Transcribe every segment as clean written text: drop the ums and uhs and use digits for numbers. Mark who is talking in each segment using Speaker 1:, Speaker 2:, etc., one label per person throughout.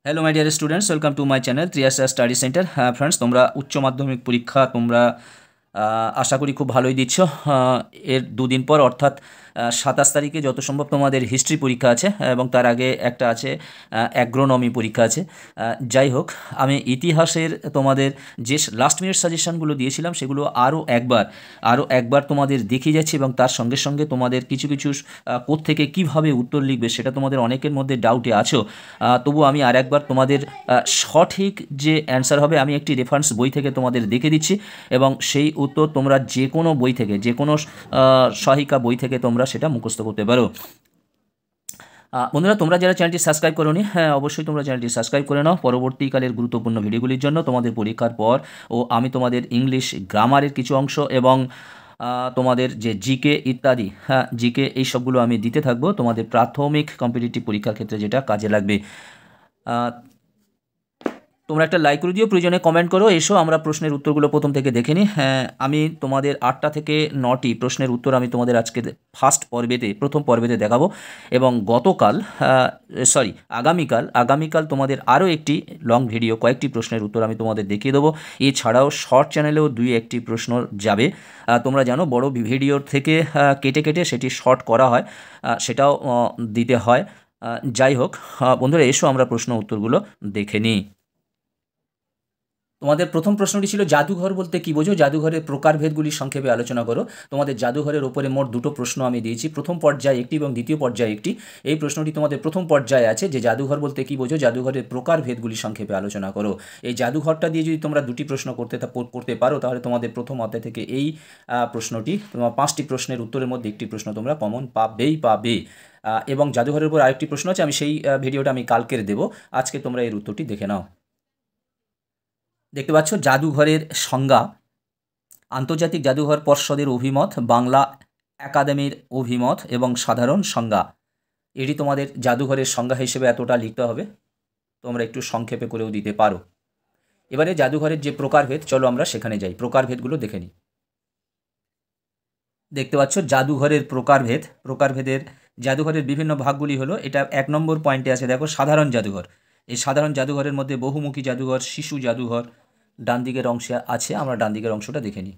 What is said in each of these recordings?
Speaker 1: Hello my dear students, welcome to my channel ত্রিয়াস study centre. হ্যাঁ friends, তোমরা উচ্চ মাধ্যমিক পরীক্ষা তোমরা আশা করি খুব ভালোই দিচ্ছ। এর দুদিন পর অর্থাৎ 27 তারিখে যত সম্ভব তোমাদের হিস্ট্রি পরীক্ষা আছে এবং তার আগে একটা আছে অ্যাগ্রোনমি পরীক্ষা আছে। যাই হোক, আমি ইতিহাসের তোমাদের যে লাস্ট মিনিট সাজেশনগুলো দিয়েছিলাম সেগুলো আরও একবার তোমাদের দেখিয়ে যাচ্ছি এবং তার সঙ্গে সঙ্গে তোমাদের কিছু কিছু কোত্থেকে কীভাবে উত্তর লিখবে সেটা তোমাদের অনেকের মধ্যে ডাউটে আছো। তবু আমি আর একবার তোমাদের সঠিক যে অ্যান্সার হবে আমি একটি রেফারেন্স বই থেকে তোমাদের দেখে দিচ্ছি এবং সেই উত্তর তোমরা যে কোনো বই থেকে, যে কোনো সহায়িকা বই থেকে তোমরা সেটা মুখস্থ করতে পারো। বন্ধুরা, তোমরা যারা চ্যানেলটি সাবস্ক্রাইব করোনি, হ্যাঁ অবশ্যই তোমরা চ্যানেলটি সাবস্ক্রাইব করে নাও পরবর্তীকালের গুরুত্বপূর্ণ ভিডিওগুলির জন্য। তোমাদের পরীক্ষার পর আমি তোমাদের ইংলিশ গ্রামারের কিছু অংশ এবং তোমাদের যে জিকে ইত্যাদি, হ্যাঁ জিকে এই সবগুলো আমি দিতে থাকবো তোমাদের প্রাথমিক কম্পিটিটিভ পরীক্ষার ক্ষেত্রে, যেটা কাজে লাগবে। তোমরা একটা লাইক করে দিও, প্রয়োজনে কমেন্ট করো। এসো আমরা প্রশ্নের উত্তরগুলো প্রথম থেকে দেখে নিই। হ্যাঁ, আমি তোমাদের 8টা থেকে 9টি প্রশ্নের উত্তর আমি তোমাদের আজকে প্রথম পর্বেতে দেখাবো এবং আগামীকাল তোমাদের আরও একটি লং ভিডিও, কয়েকটি প্রশ্নের উত্তর আমি তোমাদের দেখিয়ে দেবো। এছাড়াও শর্ট চ্যানেলেও 2-1টি প্রশ্ন যাবে। তোমরা জানো বড় ভিডিওর থেকে কেটে কেটে সেটি শর্ট করা হয়, সেটাও দিতে হয়। যাই হোক বন্ধুরা, এসো আমরা প্রশ্ন উত্তরগুলো দেখে নিই। তোমাদের প্রথম প্রশ্নটি ছিল জাদুঘর বলতে কী বোঝো, জাদুঘরের প্রকারভেদগুলি সংক্ষেপে আলোচনা করো। তোমাদের জাদুঘরের ওপরে মোট 2টো প্রশ্ন আমি দিয়েছি, প্রথম পর্যায়ে একটি এবং দ্বিতীয় পর্যায়ে একটি। এই প্রশ্নটি তোমাদের প্রথম পর্যায়ে আছে যে জাদুঘর বলতে কী বোঝো, জাদুঘরের প্রকারভেদগুলি সংক্ষেপে আলোচনা করো। এই জাদুঘরটা দিয়ে যদি তোমরা 2টি প্রশ্ন করতে পারো তাহলে তোমাদের প্রথম অধ্যায় থেকে এই প্রশ্নটি, তোমার 5টি প্রশ্নের উত্তরের মধ্যে একটি প্রশ্ন তোমরা কমন পাবে। এবং জাদুঘরের উপর আরেকটি প্রশ্ন আছে, আমি সেই ভিডিওটা আমি কালকের দেবো। আজকে তোমরা এর উত্তরটি দেখে নাও। দেখতে পাচ্ছ জাদুঘরের সংজ্ঞা: আন্তর্জাতিক জাদুঘর পর্ষদের অভিমত, বাংলা একাডেমির অভিমত এবং সাধারণ সংজ্ঞা। এটি তোমাদের জাদুঘরের সংজ্ঞা হিসেবে এতটা লিখতে হবে, তোমরা একটু সংক্ষেপে করেও দিতে পারো। এবারে জাদুঘরের যে প্রকারভেদ, চলো আমরা সেখানে যাই, প্রকারভেদগুলো দেখে নিই। দেখতে পাচ্ছ জাদুঘরের প্রকারভেদের জাদুঘরের বিভিন্ন ভাগগুলি হলো, এটা 1 নম্বর পয়েন্টে আছে, দেখো সাধারণ জাদুঘর। এই সাধারণ জাদুঘরের মধ্যে বহুমুখী জাদুঘর, শিশু জাদুঘর ডান দিকের অংশে আছে। আমরা ডান দিকের অংশটা দেখে নিই।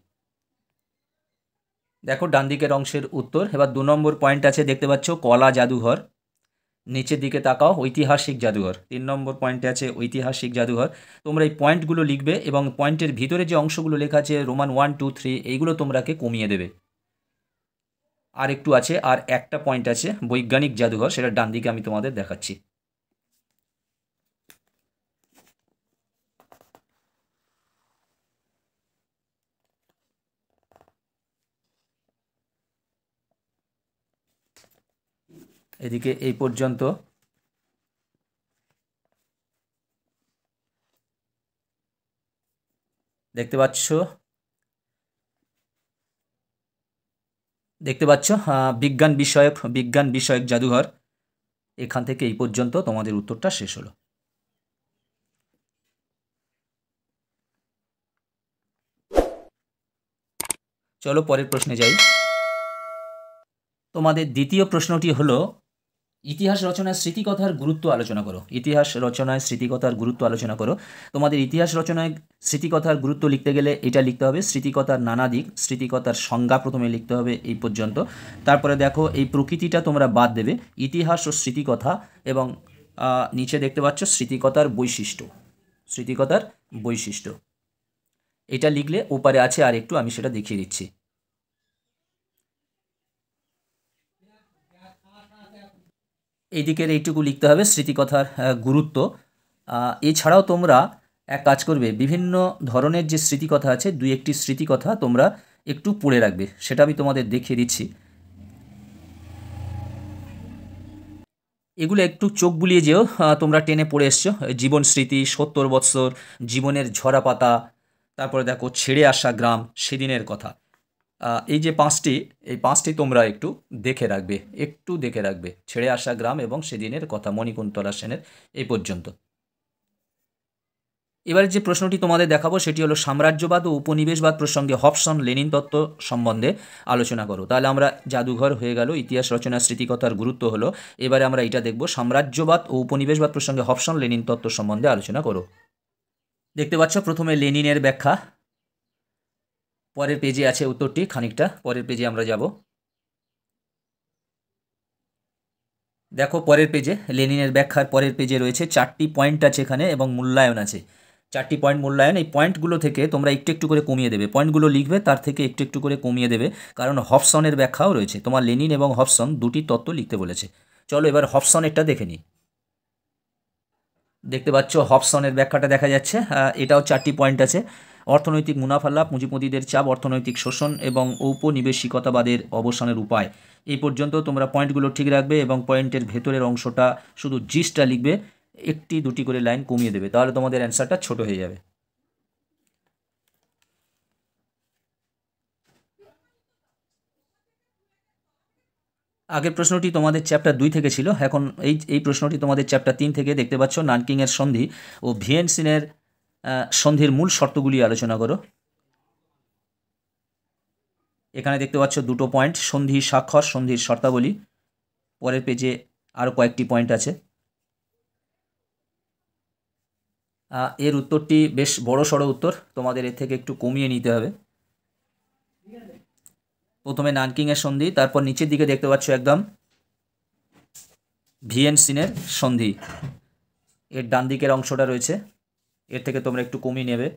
Speaker 1: দেখো ডান দিকের অংশের উত্তর। এবার 2 নম্বর পয়েন্ট আছে, দেখতে পাচ্ছ কলা জাদুঘর। নিচের দিকে তাকাও, ঐতিহাসিক জাদুঘর। 3 নম্বর পয়েন্টে আছে ঐতিহাসিক জাদুঘর। তোমরা এই পয়েন্টগুলো লিখবে এবং পয়েন্টের ভিতরে যে অংশগুলো লেখা আছে রোমান 1, 2, 3 এইগুলো তোমরাকে কমিয়ে দেবে। আর একটু আছে, আর একটা পয়েন্ট আছে বৈজ্ঞানিক জাদুঘর, সেটা ডান দিকে আমি তোমাদের দেখাচ্ছি। এদিকে এই পর্যন্ত দেখতে পাচ্ছ বিজ্ঞান বিষয়ক জাদুঘর। এখান থেকে এই পর্যন্ত তোমাদের উত্তরটা শেষ হলো। চলো পরের প্রশ্নে যাই। তোমাদের দ্বিতীয় প্রশ্নটি হলো ইতিহাস রচনায় স্মৃতিকথার গুরুত্ব আলোচনা করো। ইতিহাস রচনায় স্মৃতিকথার গুরুত্ব আলোচনা করো। তোমাদের ইতিহাস রচনায় স্মৃতিকথার গুরুত্ব লিখতে গেলে এটা লিখতে হবে, স্মৃতিকথার নানা দিক, স্মৃতিকথার সংজ্ঞা প্রথমে লিখতে হবে এই পর্যন্ত। তারপরে দেখো এই প্রকৃতিটা তোমরা বাদ দেবে, ইতিহাস ও স্মৃতিকথা, এবং নিচে দেখতে পাচ্ছ স্মৃতিকথার বৈশিষ্ট্য। এটা লিখলে ওপারে আছে আর একটু, আমি সেটা দেখিয়ে দিচ্ছি। এই দিকের এইটুকু লিখতে হবে স্মৃতিকথার গুরুত্ব। এছাড়াও তোমরা এক কাজ করবে, বিভিন্ন ধরনের যে স্মৃতিকথা আছে 2-1টি স্মৃতিকথা তোমরা একটু পড়ে রাখবে, সেটা আমি তোমাদের দেখিয়ে দিচ্ছি। এগুলো একটু চোখ বুলিয়ে যেও, তোমরা টেনে পড়ে এসছো। জীবন স্মৃতি, 70 বৎসর, জীবনের ঝরা পাতা, তারপরে দেখো ছেড়ে আসা গ্রাম, সেদিনের কথা। এই যে 5টি তোমরা একটু দেখে রাখবে, ছেড়ে আসা গ্রাম এবং সেদিনের কথা, মণিকুন্তলা সেনের। এই পর্যন্ত। এবারে যে প্রশ্নটি তোমাদের দেখাবো সেটি হলো সাম্রাজ্যবাদ ও উপনিবেশবাদ প্রসঙ্গে হবসন লেনিন তত্ত্ব সম্বন্ধে আলোচনা করো। তাহলে আমরা জাদুঘর হয়ে গেল, ইতিহাস রচনা স্মৃতিকথার গুরুত্ব হলো। এবারে আমরা এটা দেখব সাম্রাজ্যবাদ ও উপনিবেশবাদ প্রসঙ্গে হবসন লেনিন তত্ত্ব সম্বন্ধে আলোচনা করো। দেখতে পাচ্ছ প্রথমে লেনিনের ব্যাখ্যা, পরের পেজে আছে উত্তরটি, খানিকটা পরের পেজে আমরা যাব। দেখো পরের পেজে লেনিনের ব্যাখ্যার পরের পেজে রয়েছে 4টি পয়েন্ট আছে এখানে এবং মূল্যায়ন আছে। 4টি পয়েন্ট মূল্যায়ন, এই পয়েন্টগুলো থেকে তোমরা একটু একটু করে কমিয়ে দেবে, পয়েন্টগুলো লিখবে তার থেকে একটু একটু করে কমিয়ে দেবে, কারণ হবসনের ব্যাখ্যাও রয়েছে। তোমার লেনিন এবং হবসন দুটি তত্ত্ব লিখতে বলেছে। চলো এবার হবসনেরটা দেখে নিই। দেখতে পাচ্ছ হবসনের ব্যাখ্যাটা দেখা যাচ্ছে, এটাও 4টি পয়েন্ট আছে। অর্থনৈতিক মুনাফা লাভ, পুঁজিপতিদের চাপ, অর্থনৈতিক শোষণ এবং ঔপনিবেশিকতাবাদের অবসানের উপায়। এই পর্যন্ত তোমরা পয়েন্টগুলো ঠিক রাখবে এবং পয়েন্টের ভেতরের অংশটা শুধু জিসটা লিখবে, একটি দুটি করে লাইন কমিয়ে দেবে, তাহলে তোমাদের অ্যান্সারটা ছোট হয়ে যাবে। আগের প্রশ্নটি তোমাদের চ্যাপ্টার 2 থেকে ছিল, এখন এই প্রশ্নটি তোমাদের চ্যাপ্টার 3 থেকে। দেখতে পাচ্ছ নানকিংয়ের সন্ধি ও ভিয়েনসিনের সন্ধির মূল শর্তগুলি আলোচনা করো। এখানে দেখতে পাচ্ছ দুটো পয়েন্ট, সন্ধি স্বাক্ষর, সন্ধির শর্তাবলী। পরের পেজে আরও কয়েকটি পয়েন্ট আছে। এর উত্তরটি বেশ বড় সড়ো উত্তর, তোমাদের এর থেকে একটু কমিয়ে নিতে হবে। প্রথমে নানকিংয়ের সন্ধি, তারপর নিচের দিকে দেখতে পাচ্ছ একদম ভিয়েনসিনের সন্ধি, এর ডান দিকের অংশটা রয়েছে, এর থেকে তোমরা একটু কমিয়ে নেবে।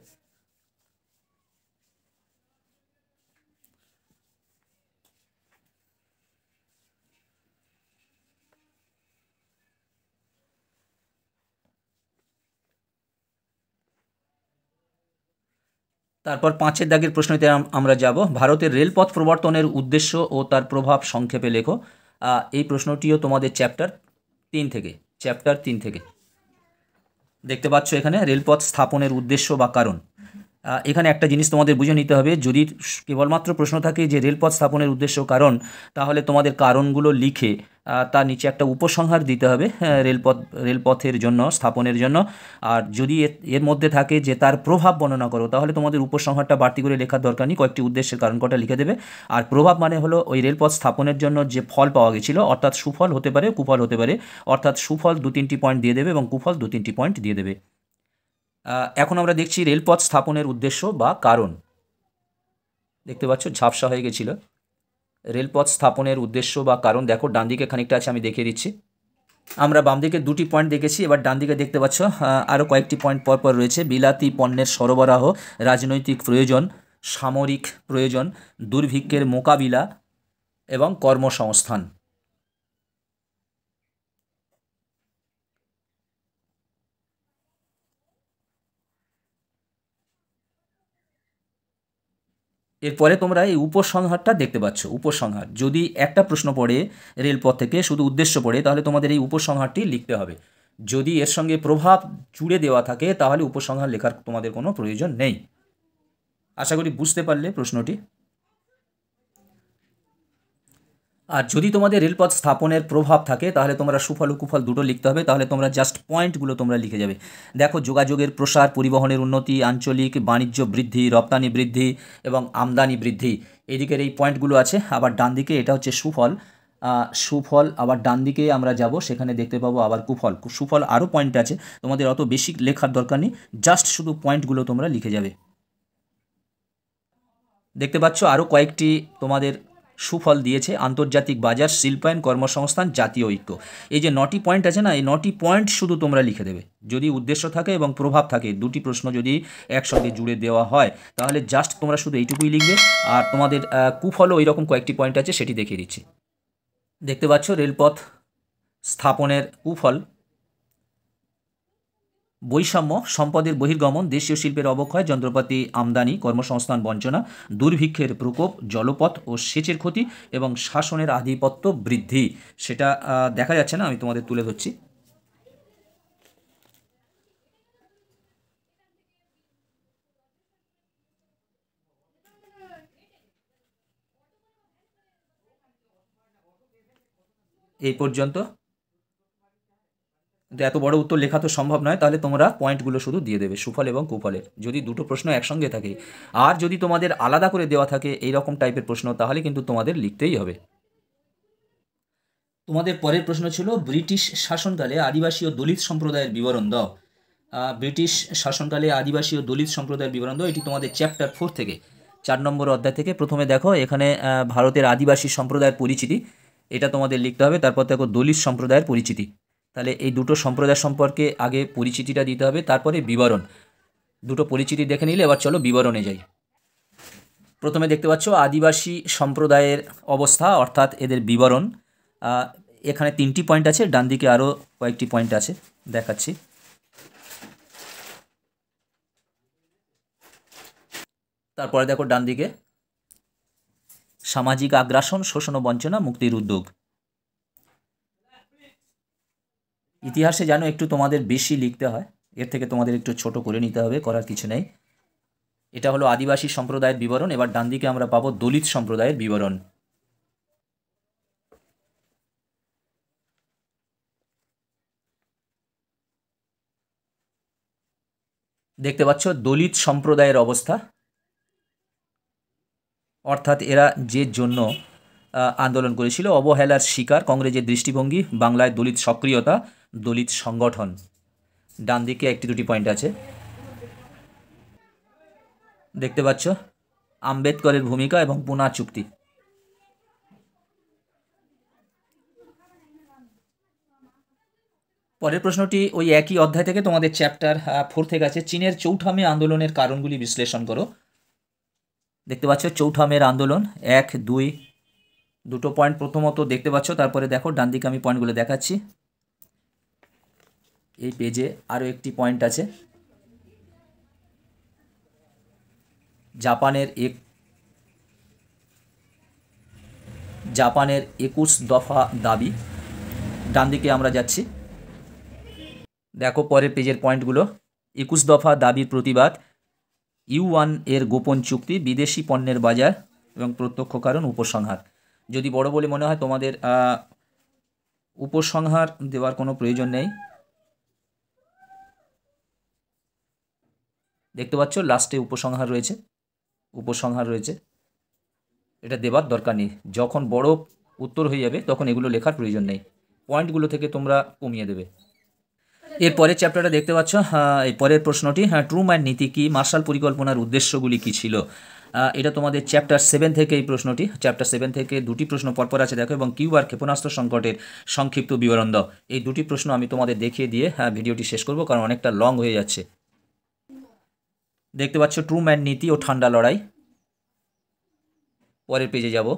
Speaker 1: তারপর 5-এর দাগের প্রশ্নতে আমরা যাব। ভারতের রেলপথ প্রবর্তনের উদ্দেশ্য ও তার প্রভাব সংক্ষেপে লেখো। এই প্রশ্নটিও তোমাদের চ্যাপ্টার 3 থেকে। দেখতে পাচ্ছ এখানে রেলপথ স্থাপনের উদ্দেশ্য বা কারণ। এখানে একটা জিনিস তোমাদের বুঝে নিতে হবে, যদি কেবলমাত্র প্রশ্ন থাকে যে রেলপথ স্থাপনের উদ্দেশ্য কারণ, তাহলে তোমাদের কারণগুলো লিখে তার নিচে একটা উপসংহার দিতে হবে রেলপথের জন্য, স্থাপনের জন্য। আর যদি এর মধ্যে থাকে যে তার প্রভাব বর্ণনা করো, তাহলে তোমাদের উপসংহারটা বাড়তি করে লেখার দরকার নেই, কয়েকটি উদ্দেশ্যের কারণ কটা লিখে দেবে। আর প্রভাব মানে হলো ওই রেলপথ স্থাপনের জন্য যে ফল পাওয়া গেছিলো, অর্থাৎ সুফল হতে পারে, কুফল হতে পারে, অর্থাৎ সুফল 2-3টি পয়েন্ট দিয়ে দেবে এবং কুফল 2-3টি পয়েন্ট দিয়ে দেবে। এখন আমরা দেখছি রেলপথ স্থাপনের উদ্দেশ্য বা কারণ। দেখতে পাচ্ছ ঝাপসা হয়ে গেছিল। রেলপথ স্থাপনের উদ্দেশ্য বা কারণ দেখো ডান দিকে খানিকটা আছে, আমি দেখিয়ে দিচ্ছি। আমরা বাম দিকে 2টি পয়েন্ট দেখেছি, এবার ডান দিকে দেখতে পাচ্ছ আরও কয়েকটি পয়েন্ট পরপর রয়েছে। বিলাতি পণ্যের সরবরাহ, রাজনৈতিক প্রয়োজন, সামরিক প্রয়োজন, দুর্ভিক্ষের মোকাবিলা এবং কর্মসংস্থান। এরপরে তোমরা এই উপসংহারটা দেখতে পাচ্ছ। উপসংহার, যদি একটা প্রশ্ন পড়ে রেলপথ থেকে শুধু উদ্দেশ্য পড়ে, তাহলে তোমাদের এই উপসংহারটি লিখতে হবে। যদি এর সঙ্গে প্রভাব জুড়ে দেওয়া থাকে, তাহলে উপসংহার লেখার তোমাদের কোনো প্রয়োজন নেই। আশা করি বুঝতে পারলে প্রশ্নটি। আর যদি তোমাদের রেলপথ স্থাপনের প্রভাব থাকে, তাহলে তোমরা সুফল ও কুফল দুটো লিখতে হবে, তাহলে তোমরা জাস্ট পয়েন্টগুলো তোমরা লিখে যাবে। দেখো যোগাযোগের প্রসার, পরিবহনের উন্নতি, আঞ্চলিক বাণিজ্য বৃদ্ধি, রপ্তানি বৃদ্ধি এবং আমদানি বৃদ্ধি, এদিকের এই পয়েন্টগুলো আছে। আবার ডান দিকে এটা হচ্ছে সুফল, সুফল আবার ডান দিকে আমরা যাব, সেখানে দেখতে পাবো আবার কুফল। সুফল আরও পয়েন্ট আছে, তোমাদের অত বেশি লেখার দরকার নেই, জাস্ট শুধু পয়েন্টগুলো তোমরা লিখে যাবে। দেখতে পাচ্ছ আরও কয়েকটি তোমাদের সুফল দিয়েছে, আন্তর্জাতিক বাজার, শিল্পায়ন, কর্মসংস্থান, জাতীয় ঐক্য। এই যে 9টি পয়েন্ট আছে না, এই 9টি পয়েন্ট শুধু তোমরা লিখে দেবে। যদি উদ্দেশ্য থাকে এবং প্রভাব থাকে, দুটি প্রশ্ন যদি একসঙ্গে জুড়ে দেওয়া হয়, তাহলে জাস্ট তোমরা শুধু এইটুকুই লিখবে। আর তোমাদের কুফলও ওই রকম কয়েকটি পয়েন্ট আছে, সেটি দেখিয়ে দিচ্ছি। দেখতে পাচ্ছ রেলপথ স্থাপনের কুফল: বৈষম্য, সম্পদের বহির্গমন, দেশীয় শিল্পের অবক্ষয়, যন্ত্রপাতি আমদানি, কর্মসংস্থান বঞ্চনা, দুর্ভিক্ষের প্রকোপ, জলপথ ও সেচের ক্ষতি এবং শাসনের আধিপত্য বৃদ্ধি। সেটা দেখা যাচ্ছে না, আমি তোমাদের তুলে ধরছি। এই পর্যন্ত কিন্তু এত বড় উত্তর লেখা তো সম্ভব নয়, তাহলে তোমরা পয়েন্টগুলো শুধু দিয়ে দেবে সুফল এবং কুফলের, যদি দুটো প্রশ্ন একসঙ্গে থাকে। আর যদি তোমাদের আলাদা করে দেওয়া থাকে এইরকম টাইপের প্রশ্ন, তাহলে কিন্তু তোমাদের লিখতেই হবে। তোমাদের পরের প্রশ্ন ছিল ব্রিটিশ শাসনকালে আদিবাসী ও দলিত সম্প্রদায়ের বিবরণ দাও। ব্রিটিশ শাসনকালে আদিবাসী ও দলিত সম্প্রদায়ের বিবরণ দাও, এটি তোমাদের চ্যাপ্টার 4 থেকে 4 নম্বর অধ্যায় থেকে। প্রথমে দেখো এখানে ভারতের আদিবাসী সম্প্রদায়ের পরিচিতি, এটা তোমাদের লিখতে হবে। তারপর দেখো দলিত সম্প্রদায়ের পরিচিতি, তাহলে এই দুটো সম্প্রদায় সম্পর্কে আগে পরিচিতিটা দিতে হবে, তারপরে বিবরণ। দুটো পরিচিতি দেখে নিলে এবার চলো বিবরণে যাই। প্রথমে দেখতে পাচ্ছ আদিবাসী সম্প্রদায়ের অবস্থা অর্থাৎ এদের বিবরণ। এখানে 3টি পয়েন্ট আছে, ডান দিকে আরও কয়েকটি পয়েন্ট আছে, দেখাচ্ছি। তারপরে দেখো ডান দিকে সামাজিক আগ্রাসন, শোষণ ও বঞ্চনা, মুক্তির উদ্যোগ। ইতিহাসে যেন একটু তোমাদের বেশি লিখতে হয়, এর থেকে তোমাদের একটু ছোট করে নিতে হবে, করার কিছু নেই। এটা হলো আদিবাসী সম্প্রদায়ের বিবরণ। এবার ডান দিকে আমরা পাবো দলিত সম্প্রদায়ের বিবরণ। দেখতে পাচ্ছ দলিত সম্প্রদায়ের অবস্থা, অর্থাৎ এরা যে জন্য আন্দোলন করেছিল, অবহেলার শিকার, কংগ্রেসের দৃষ্টিভঙ্গি, বাংলায় দলিত সক্রিয়তা, দলিত সংগঠন। ডান দিকে 1-2টি পয়েন্ট আছে, দেখতে পাচ্ছ আম্বেদকরের ভূমিকা এবং পুনা চুক্তি। পরের প্রশ্নটি ওই একই অধ্যায় থেকে, তোমাদের চ্যাপ্টার 4 থেকে আছে, চীনের চৌঠা মে আন্দোলনের কারণগুলি বিশ্লেষণ করো। দেখতে পাচ্ছ চৌঠা মের আন্দোলন 1, 2, দুটো পয়েন্ট প্রথমত দেখতে পাচ্ছ। তারপরে দেখো ডান দিকে আমি পয়েন্টগুলো দেখাচ্ছি। এই পেজে আরও একটি পয়েন্ট আছে, জাপানের 21 দফা দাবি। ডান দিকে আমরা যাচ্ছি, দেখো পরের পেজের পয়েন্টগুলো। 21 দফা দাবির প্রতিবাদ, ইউয়ান এর গোপন চুক্তি, বিদেশি পণ্যের বাজার এবং প্রত্যক্ষ কারণ, উপসংহার। যদি বড় বলে মনে হয় তোমাদের উপসংহার দেওয়ার কোনো প্রয়োজন নেই। দেখতে পাচ্ছ লাস্টে উপসংহার রয়েছে, এটা দেবার দরকার নেই। যখন বড় উত্তর হয়ে যাবে তখন এগুলো লেখার প্রয়োজন নেই, পয়েন্টগুলো থেকে তোমরা কমিয়ে দেবে। এরপরের চ্যাপ্টারটা দেখতে পাচ্ছ, এই পরের প্রশ্নটি, ট্রুম্যান নীতি কি, মার্শাল পরিকল্পনার উদ্দেশ্যগুলি কি ছিল। এটা তোমাদের চ্যাপ্টার 7 থেকে এই প্রশ্নটি। চ্যাপ্টার 7 থেকে 2টি প্রশ্ন পরপর আছে দেখো, এবং কিউবার ক্ষেপণাস্ত্র সংকটের সংক্ষিপ্ত বিবরণ দাও। এই 2টি প্রশ্ন আমি তোমাদের দেখিয়ে দিয়ে ভিডিওটি শেষ করব, কারণ অনেকটা লং হয়ে যাচ্ছে। দেখতে পাচ্ছ ট্রুম্যান নীতি ও ঠান্ডা লড়াই। পরের পেজে যাব,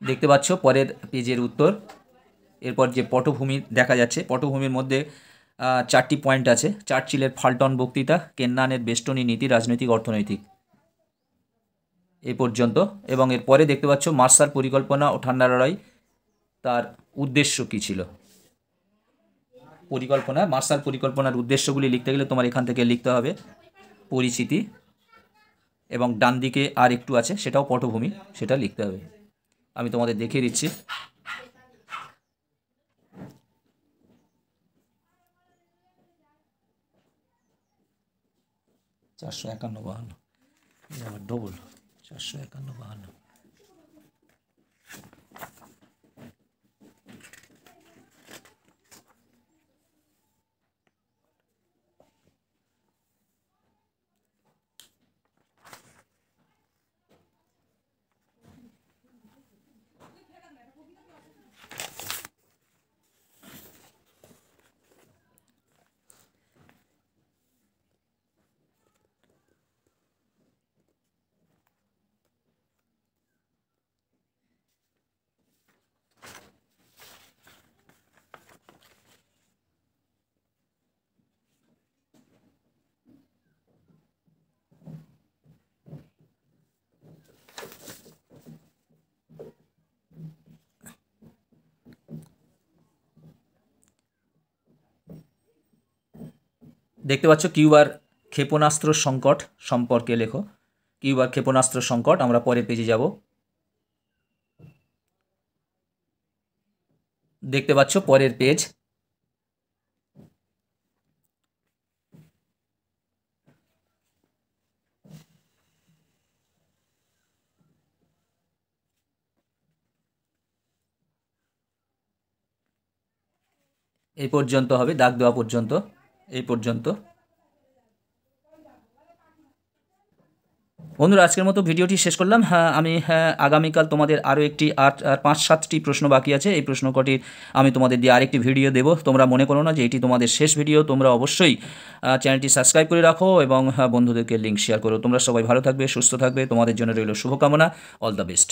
Speaker 1: দেখতে পাচ্ছ পরের পেজের উত্তর। এরপর যে পটভূমি দেখা যাচ্ছে, পটভূমির মধ্যে 4টি পয়েন্ট আছে, চার্চিলের ফাল্টন বক্তৃতা, কেন্নানের বেস্টনী নীতি, রাজনৈতিক অর্থনৈতিক, এই পর্যন্ত। এবং এরপরে দেখতে পাচ্ছ মার্শাল পরিকল্পনা ও ঠান্ডা লড়াই, তার উদ্দেশ্য কী ছিল। মার্শাল পরিকল্পনার উদ্দেশ্যগুলি লিখতে গেলে তোমার এখান থেকে লিখতে হবে পরিচিতি, এবং ডান দিকে আর একটু আছে সেটাও পটভূমি, সেটা লিখতে হবে। আমি তোমাদের দেখিয়ে দিচ্ছি। চারশো 51-52, ডবল 451-52। দেখতে পাচ্ছ কিউবার ক্ষেপণাস্ত্র সংকট সম্পর্কে লেখো। কিউবার ক্ষেপণাস্ত্র সংকট, আমরা পরের পেজে যাব। দেখতে পাচ্ছ পরের পেজ, এই পর্যন্ত হবে, দাগ দেওয়া পর্যন্ত, এই পর্যন্ত। বন্ধুরা আজকের মতো ভিডিওটি শেষ করলাম। আমি আগামীকাল তোমাদের আরও একটি 5-7টি প্রশ্ন বাকি আছে, এই প্রশ্ন কটির আমি তোমাদের দিয়ে আরেকটি ভিডিও দেবো। তোমরা মনে করো না যে এটি তোমাদের শেষ ভিডিও। তোমরা অবশ্যই চ্যানেলটি সাবস্ক্রাইব করে রাখো এবং বন্ধুদেরকে লিঙ্ক শেয়ার করো। তোমরা সবাই ভালো থাকবে, সুস্থ থাকবে, তোমাদের জন্য রইল শুভকামনা। All the best.